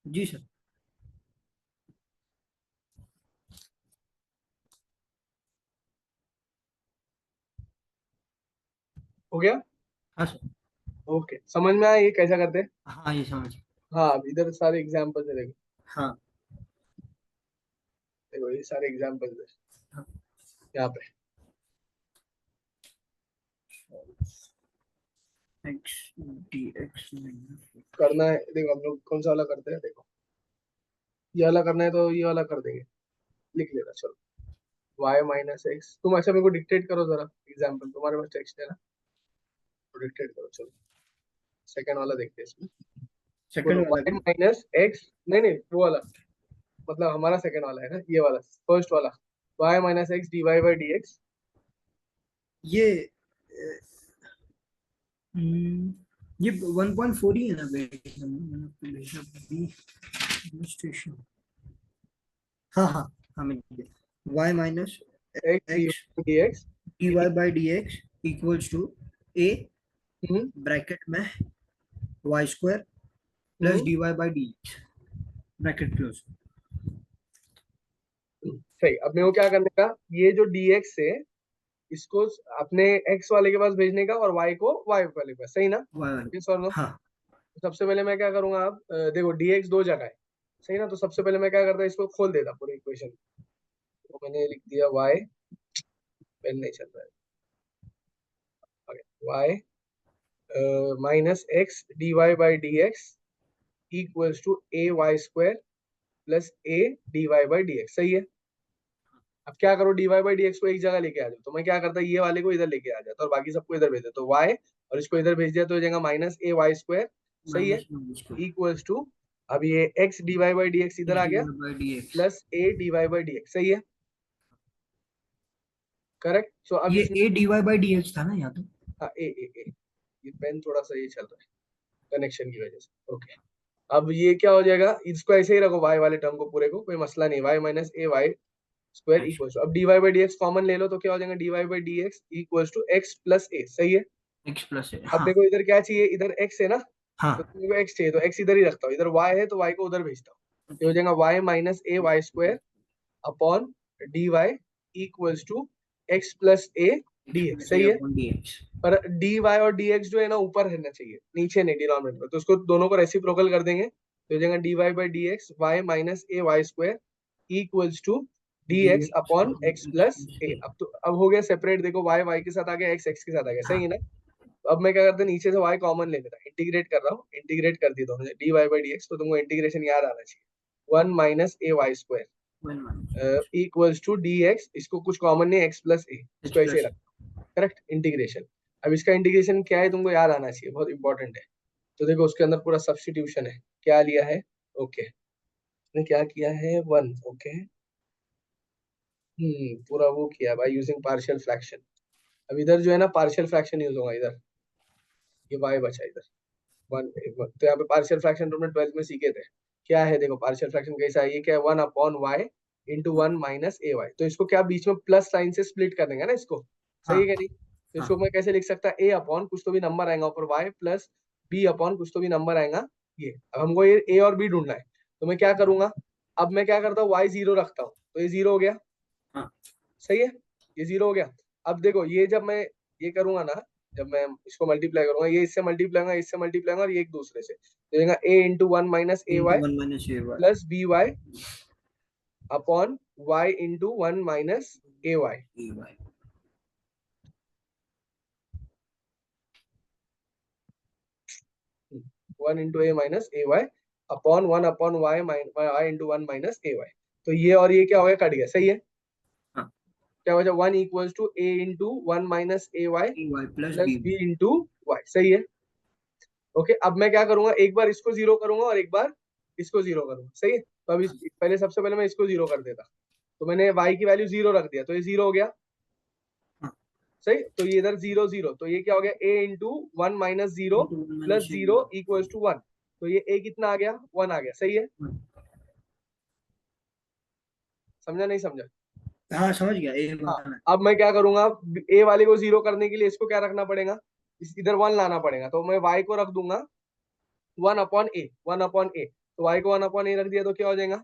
जी sir. हो गया? हाँ sir. Okay, समझ में आया ये कैसा करते हैं? हाँ ये समझ। हाँ, अब इधर सारे एग्जांपल्स है, देखो हाँ देखो ये सारे एग्जांपल्स है हाँ। यहाँ पे। x dx माइनस करना है, देखो हम लोग कौन सा वाला करते हैं, देखो ये वाला करना है तो ये वाला कर देंगे, लिख लेना चलो। y माइनस एक्स, तुम अच्छा मेरे को डिक्टेट करो जरा एग्जाम्पल, तुम्हारे पास टेक्स्ट है ना, तो डिक्टेट करो चलो। सेकंड वाला देखते हैं इसमें। सेकंड बोलो वाला y भी। माइनस एक्स, नहीं नहीं वो वाला, मतलब हमारा सेकंड वाला है ना, ये वाला फर्स्ट वाला, y minus x d y by d x. ये हम्म, ये 1.4 ही है ना बेटा, मैंने आपको भेजा अभी इलस्ट्रेशन। हाँ हाँ हाँ मैंने y minus x d x d x. D y by d x equals to a hmm bracket में y square plus hmm d y by d x bracket close. सही। अब मेरे को क्या करने का, ये जो dx है इसको अपने x वाले के पास भेजने का और y को y वाले के पास, सही ना? Y y. yes और no? हाँ सबसे पहले मैं क्या करूंगा, आप देखो dx दो जगह है, सही ना? तो सबसे पहले मैं क्या करता, इसको खोल देता पूरे इक्वेशन। तो मैंने लिख दिया y, पेन नहीं चल रहा है, y minus x d y by d x equals to a y square plus a d y by d x, सही है? अब क्या करो, d y by d x को एक जगह लेके आ जाओ, तो मैं क्या करता, ये वाले को इधर लेके आ जाता और बाकी सबको इधर भेज देता, तो y और इसको इधर भेज दिया तो हो जाएगा माइनस ए वाई स्क्वायर, सही है? माइनस में स्क्वायर इक्वल्स टू, अब ये x d y by d x इधर आ डी गया y by d x. Plus a d y by d x, सही है? करेक्ट। सो अब ये इसमें a d y by d x था ना यहाँ तो। हाँ ए, ये पेन थोड़ा सा ये चल रहा है कनेक्शन की वजह से, ओके। अब ये क्या हो जाएगा, इसको ऐसे ही रखो y वाले टर्म को पूरे को, कोई मसला नहीं, y minus a y square equals to, अब dy by d x common ले लो तो क्या हो जाएगा, dy by d x equals to x plus a, सही है? एक्स प्लस है। अब हाँ देखो इधर क्या चाहिए, इधर x है ना, तो हाँ मेरे को x चाहिए तो x इधर ही रखता हूँ, इधर y है तो y को उधर भेजता हूँ, ये हो जाएगा y minus a y square upon d y equals to x plus a d x, सही है? D x. पर डी वाई और डी एक्स जो है ना ऊपर रहना चाहिए, नीचे नहीं डिनोमिनेटर में, तो उसको दोनों को रेसिप्रोकल कर देंगे, तो हो जाएगा d y by d x y minus a y square equals to d d x x upon upon x x plus plus a. A. अब तो अब हो गया सेपरेट, देखो वाई वाई के साथ आ गया, एक्स एक्स के साथ आ गया, सही हाँ है ना? तो अब मैं क्या करता, नीचे से वाई कॉमन ले लेता, इंटीग्रेट कर रहा हूँ, इंटीग्रेट कर दिया दोनों d y by d x, तो तुमको इंटीग्रेशन याद आना चाहिए, one minus a y square one minus equals to d x, इसको कुछ कॉमन नहीं, एक्स प्लस ए, एक्स इसको ऐसे ही प्लस रख, करेक्ट इंटीग्रेशन। अब इसका इंटीग्रेशन क्या है तुमको याद आना चाहिए, बहुत इंपॉर्टेंट है। तो देखो उसके अंदर पूरा सब्स्टिट्यूशन है, क्या लिया है, ओके ने क्या किया है, वन, ओके पूरा वो किया बाय यूजिंग पार्शियल फ्रैक्शन। अब इधर जो है ना पार्शियल फ्रैक्शन यूज होगा, इधर ये y बचा इधर वन, तो यहाँ पे पार्शियल फ्रैक्शन तुमने 12th में सीखे थे, क्या है देखो पार्शियल फ्रैक्शन कैसा है, ये क्या है, one upon y into one minus a y, तो इसको क्या बीच में प्लस साइन से स्प्लिट कर देंगे ना इसको, सही हाँ है क्या नहीं? तो हाँ इसको मैं कैसे लिख सकता, ए अपॉन कुछ तो भी नंबर आएगा ऊपर वाई प्लस बी अपॉन कुछ तो भी नंबर आएगा ये। अब हमको ये ए और बी ढूंढना है, तो मैं क्या करूंगा, अब मैं क्या करता हूँ, वाई जीरो रखता हूँ, तो ये जीरो हो गया, हाँ सही है? ये जीरो हो गया। अब देखो ये जब मैं ये करूंगा ना, जब मैं इसको मल्टीप्लाई करूंगा, ये इससे मल्टीप्लाई होगा, इससे मल्टीप्लाई होगा और ये एक दूसरे से, तो देगा a into one minus a into y one minus a y plus b y upon y into one minus a y. A y. One into a minus a y upon y y into one minus a y, तो ये और ये क्या हो गया, cut गया, सही है? हाँ क्या हो जाए, one equals to a into one minus a y a y plus plus b. B into y, सही है? ओके, अब मैं क्या करूंगा, एक बार इसको जीरो करूंगा और एक बार इसको जीरो करूंगा, सही है? तो अभी पहले सबसे पहले मैं इसको जीरो कर देता, तो मैंने y की वैल्यू जीरो रख दिया, तो ये जीरो हो गया, हाँ सही? तो ये इधर जीरो जीरो, तो ये क्या हो गया, a into one minus zero into one plus minus a zero equals to one, तो ये a कितना आ गया, 1 आ गया, सही है, समझा नहीं समझा? हाँ समझ गया, ए हाँ, वन है। अब मैं क्या करूंगा, a वाले को 0 करने के लिए इसको क्या रखना पड़ेगा, इधर 1 लाना पड़ेगा, तो मैं y को रख दूंगा 1/a, तो y को 1/a रख दिया तो क्या हो जाएगा,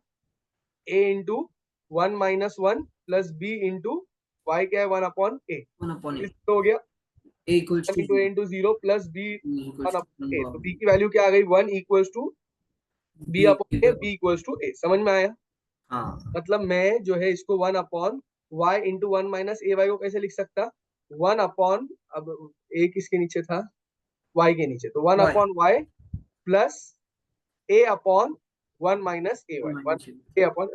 a into 1 - 1 plus b into y, क्या है 1/a, 1/a, हो गया, a equals 1 to into a into 0 plus b equals to 1/a, तो b की वैल्यू क्या आ गई, 1 equals to b upon a, b equals to a, समझ में आया? हाँ मतलब मैं जो है इसको 1/y इंटू 1 - a y को कैसे लिख सकता, 1 अब a किसके नीचे था, y के नीचे, तो one y upon y plus a upon 1 - a y, one a upon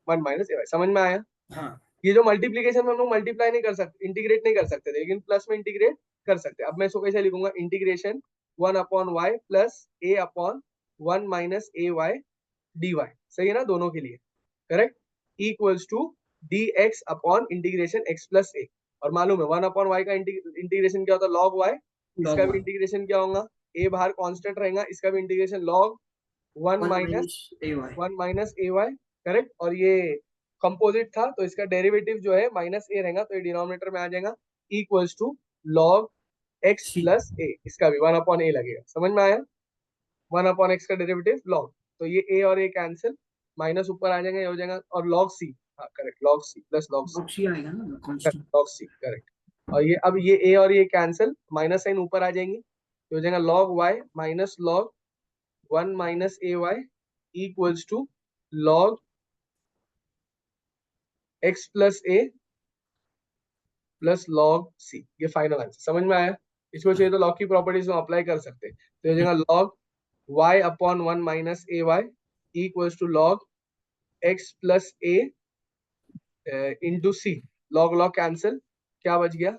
1 - a y, समझ में आया? हाँ ये जो मल्टीप्लीकेशन में हम लोग मल्टीप्लाई नहीं कर सकते, इंटीग्रेट नहीं कर सकते थे, लेकिन प्लस में इंटीग्रेट कर सकते हैं। अब मैं इसको कैसे लिखूंगा, integration 1/y plus a upon 1 - a y dy, सही है ना दोनों के लिए, correct, equals to dx upon integration x plus a, और मालूम है 1/y का इंटीग्रेशन क्या होता है, log y, इसका लॉग भी वन इंटीग्रेशन क्या होगा, a बाहर कांस्टेंट रहेगा, इसका भी integration log 1 one minus minus a y 1 - a y, correct, और ये कंपोजिट था तो इसका डेरिवेटिव जो है माइनस ए रहेगा, तो ये डिनोमिनेटर में आ जाएगा, equals to log x c plus a, इसका भी 1/a लगेगा, समझ में आया, 1/x का डेरिवेटिव log, तो ये a और a कैंसिल, माइनस ऊपर आ जाएगा, ये हो जाएगा, और log c, हाँ correct, log c plus log c, log c आएगा ना कांस्टेंट। log c करेक्ट, और ये अब ये a और ये कैंसिल, माइनस साइन ऊपर आ जाएंगे, तो हो जाएगा log y minus log 1 - a y equals to log x plus a plus log c, ये फाइनल आंसर, समझ में आया? इसको चाहिए तो लॉग की प्रॉपर्टीज में अप्लाई कर सकते हैं, तो हो जाएगा log y upon 1 - a y equals to log x plus a into c, log log cancel, क्या बच गया,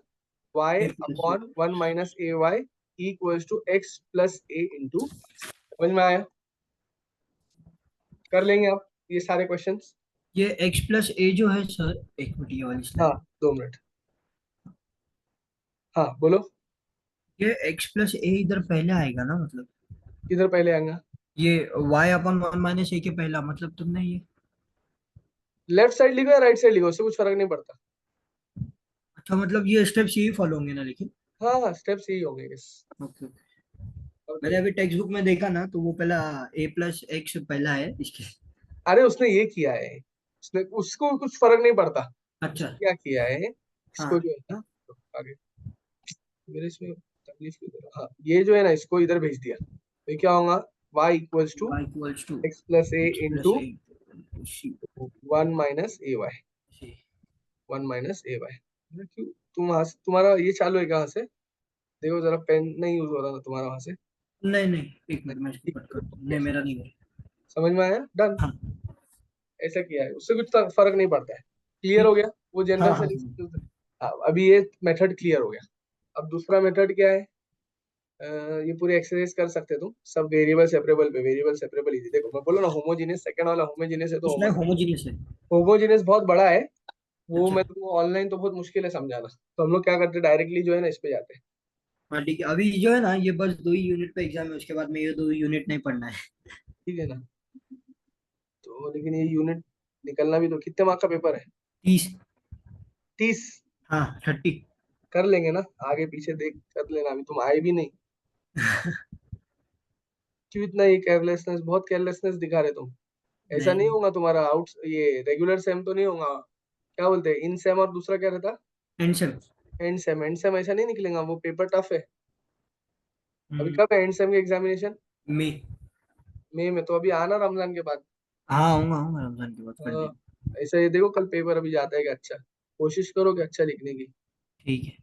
y a plus upon 1 - a y equals to x plus a into, समझ में आया? कर लेंगे आप ये सारे क्वेश्चंस। ये एक्स प्लस ए जो है सर, एक मिनट ये वाली हाँ, स्लाइड, 2 मिनट, हाँ बोलो, ये एक्स प्लस ए इधर पहले आएगा ना मतलब, किधर पहले आएगा, ये वाई अपन वन माइनस ए के पहला मतलब तुमने ये, लेफ्ट साइड लिखो या राइट साइड लिखो, उससे कुछ फर्क नहीं पड़ता, अच्छा मतलब ये स्टेप्स यही फॉलो होंगे ना लेकिन। हाँ हाँ स्टेप्स यही होंगे, यस, ओके, और मैंने कोई, अभी टेक्स्ट बुक में देखा ना तो वो पहला ए प्लस एक्स पहला है इसके। अरे उसने ये किया है, उसने, उसको कुछ फर्क नहीं पड़ता, अच्छा, उसने क्या किया है, इसको हाँ जो है ना, तो आगे मेरे इसमें तकलीफ क्यों दे रहा, हाँ ये जो है ना इसको इधर भेज दिया, तो ये क्या होगा, y equals to y equals to x plus a x plus into a c 1 - a y, c. 1 - a y, क्यों तुम वहां से, तुम्हारा ये चालू है कहाँ से, देखो जरा, पेन नहीं यूज हो रहा था तुम्हारा वहां से, नहीं नहीं, एक मिनट मैं इसको कट कर दूं, नहीं मेरा नहीं है। समझ में आया, डन, हाँ ऐसा किया है, उससे कुछ फर्क नहीं पड़ता है, क्लियर हो ठीक, गया, वो हाँ जनरल हाँ से, हाँ, अभी ये मेथड क्लियर हो गया, अब दूसरा मेथड क्या है, ये पूरी एक्सरसाइज कर सकते हो तुम सब, वेरिएबल सेपरेबल पे, वेरिएबल सेपरेबल इजी, देखो मैं बोलो ना होमोजीनियस, सेकंड वाला होमोजीनियस है, तो इसमें होमोजीनियस है। होमोजीनियस बहुत बड़ा है, वो अच्छा मैं तुमको ऑनलाइन तो बहुत मुश्किल है समझाना, तो हम लोग क्या करते हैं, डायरेक्टली जो है ना इस पे जाते हैं, हाँ ठीक है, अभी जो है ना ये बस 2 ही यूनिट पे एग्जाम है, उसके बाद में ये 2 यूनिट नहीं पढ़ना है। ठीक है ना, तो लेकिन ये यूनिट निकलना भी, तो कितने मार्क का पेपर है, 30, 30, हाँ 30। कर लेंगे ना, आगे पीछे देख कर लेना, अभी तुम आए भी नहीं, क्यों इतना ये केयरलेसनेस, बहुत केयरलेसनेस दिखा रहे तुम, ऐसा नहीं नहीं, होगा तुम्हारा आउट, ये रेगुलर सेम तो नहीं होगा, क्या बोलते हैं इन सेम, और दूसरा क्या रहता, एंड एंड सेम ऐसा नहीं निकलेगा, वो पेपर टफ है, अभी सेम कब है एंड सेम के एग्जामिनेशन, में, मई में, तो अभी आना रमजान के बाद, हाँ आऊंगा आऊंगा रमजान के बाद कर हाँ, लेंगे। ऐसा ये देखो कल पेपर अभी जाता है कि अच्छा, कोशिश करो कि अच्छा लिखने की, ठीक है।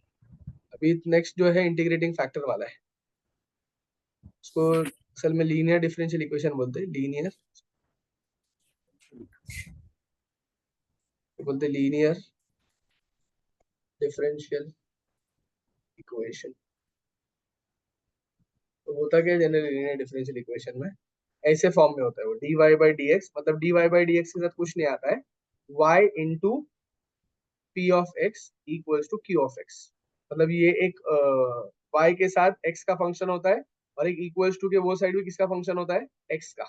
अभी नेक्स्ट जो है इंटीग्रेटिंग फैक्टर वाला है, उसको असल में लीनियर डिफरेंशियल इक्वेशन बोलते हैं, लीनियर, बोलते हैं लीनियर डिफरेंशियल इक्वेशन, तो होता क्या है जनरल लीनियर डिफरेंशियल इक्वेशन में, ऐसे फॉर्म में होता है वो, dy बाई डी एक्स, मतलब dy बाई डी एक्स के साथ कुछ नहीं आता है, y into p of x equals to q of x, मतलब ये एक y के साथ x का फंक्शन होता है, और एक इक्वल्स टू के वो साइड भी किसका फंक्शन होता है, एक्स का।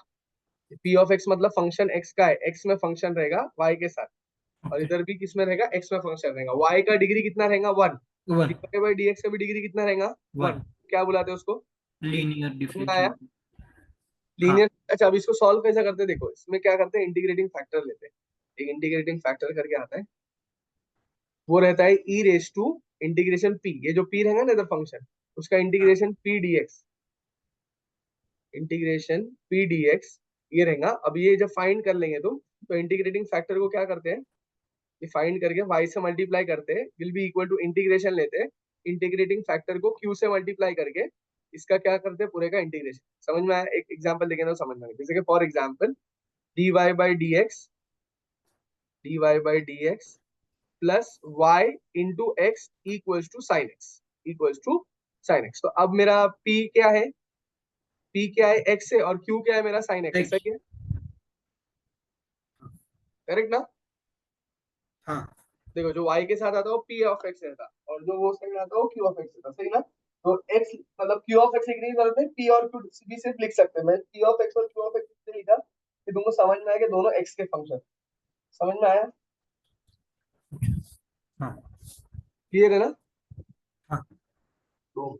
पी ऑफ एक्स मतलब फंक्शन एक्स का है, एक्स में फंक्शन रहेगा वाई के साथ, और ओके इधर भी किसमें रहेगा, एक्स में फंक्शन रहेगा। वाई का डिग्री कितना रहेगा, 1। One D by d x का भी डिग्री कितना रहेगा, 1। वन क्या बुलाते हैं उसको, लीनियर आया डिफरेंशियल हाँ लीनियर। अच्छा अब इसको सॉल्व कैसे करते हैं, देखो इसमें क्या करते हैं, इंटीग्रेटिंग फैक्टर लेते हैं। एक इंटीग्रेटिंग फैक्टर करके आता है, वो रहता है ई रेस टू इंटीग्रेशन पी, ये जो पी रहेगा ना इधर फंक्शन, उसका हाँ integration P D x, integration P D x ये रहेगा। अब ये जब फाइंड कर लेंगे तुम, तो इंटीग्रेटिंग फैक्टर को क्या करते हैं, ये फाइंड करके y से मल्टीप्लाई करते हैं, will be equal to integration लेते हैं, इंटीग्रेटिंग फैक्टर को q से मल्टीप्लाई करके इसका क्या करते हैं, पूरे का इंटीग्रेशन। समझ में आया, एक एग्जांपल देखें तो समझ में आएगा। जैसे कि for example dy by d x plus y into x equals to sine x. तो अब मेरा p क्या है, p क्या है x है, और q क्या है मेरा साइन x है, एक्स सही है, करेक्ट ना। हाँ देखो जो y के साथ आता है वो p ऑफ x रहता, और जो वो साइड आता है वो q ऑफ x रहता, सही ना। तो x मतलब q ऑफ x लिखने की जरूरत है, p और q भी सिर्फ लिख सकते हैं। मैं p ऑफ x और q ऑफ x इसलिए लिखा कि तुमको समझ में आया कि दोनों x के फंक्शन, समझ में आया, हाँ क्लियर है ना। हाँ तो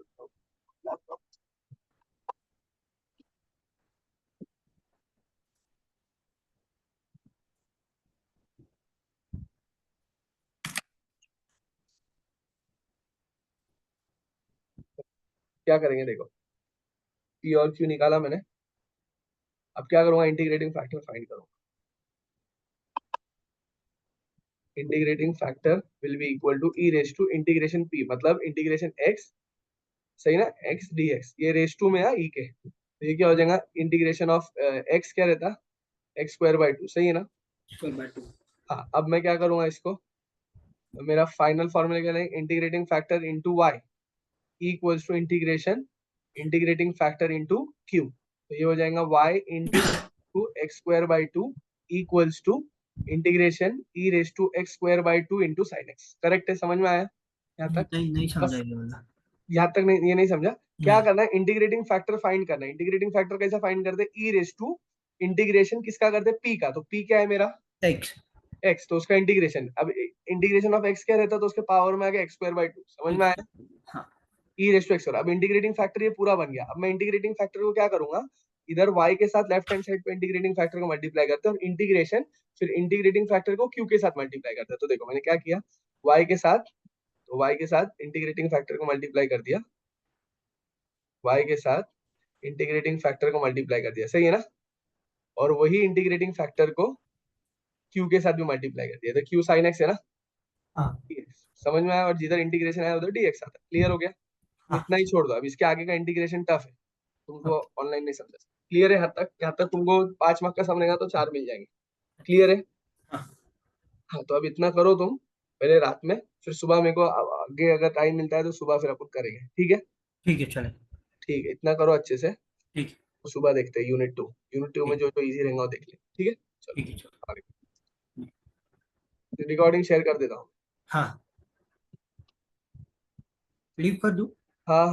क्या करेंगे, देखो p और q निकाला मैंने, अब क्या करूंगा, इंटीग्रेटिंग फैक्टर फाइंड करूंगा। Integrating factor will be equal to e raise to integration p, मतलब इंटीग्रेशन x, सही ना, x dx, ये रेस टू में है e के, तो ये क्या हो जाएगा, इंटीग्रेशन ऑफ x क्या रहता, एक्स स्क्वायर बाई 2, सही है ना। स्क्वायर बाय टू हाँ अब मैं क्या करूंगा इसको, तो मेरा फाइनल फॉर्मूला क्या है, integrating factor into y equals to integration integrating factor into q, तो ये हो जाएगा y into x square by 2 equals to integration e raise to x square by 2 into sine x. Correct है, समझ में आया यहाँ तक, नहीं नहीं समझा बस ये वाला यहाँ तक नहीं, ये नहीं समझा। क्या नहीं करना है, इंटीग्रेटिंग फैक्टर फाइंड करना है। इंटीग्रेटिंग फैक्टर कैसे फाइंड करते हैं, ई रेस टू इंटीग्रेशन किसका करते हैं, p का, तो p क्या है मेरा एक्स x, तो उसका इंटीग्रेशन, अब इंटीग्रेशन ऑफ x क्या रहता है, तो उसके पावर में आ गया एक्स स्क्वायर बाई 2, समझ में आया, हाँ ई रेस टू एक्स। अब इंटीग्रेटिंग फैक्टर ये पूरा बन गया। अब मैं इंटीग्रेटिंग फैक्टर को क्या करूंगा, इधर y के साथ लेफ्ट हैंड साइड पे इंटीग्रेटिंग फैक्टर को मल्टीप्लाई करते हैं, और इंटीग्रेशन फिर इंटीग्रेटिंग फैक्टर को q के साथ मल्टीप्लाई करते हैं। तो देखो मैंने क्या किया, y के साथ, तो y के साथ इंटीग्रेटिंग फैक्टर को मल्टीप्लाई कर दिया, y के साथ इंटीग्रेटिंग फैक्टर को मल्टीप्लाई कर दिया, सही है ना। और वही इंटीग्रेटिंग फैक्टर को q के साथ भी मल्टीप्लाई कर दिया, तो q sin x है ना, हाँ समझ में आया। और जिधर इंटीग्रेशन आया उधर dx आता है, क्लियर हो गया। हाँ इतना ही छोड़ दो, अब इसके आगे का इंटीग्रेशन टफ है, तुमको ओके ऑनलाइन नहीं समझा। क्लियर है, हद तक, यहाँ तक तुमको 5 मार्क का समझेगा तो 4 मिल जाएंगे, क्लियर है। हाँ हाँ तो अब इतना करो तुम पहले रात में, फिर सुबह मेरे को आगे अगर टाइम मिलता है तो सुबह फिर अपन करेंगे, ठीक है। ठीक है चले ठीक है, इतना करो अच्छे से, ठीक है तो सुबह देखते हैं यूनिट 2 में ठीक जो जो इजी रहेगा वो देख ले, ठीक है। ठीक है चलो चलो रिकॉर्डिंग शेयर कर देता हूँ। हाँ लीव कर दूँ हाँ हाँ।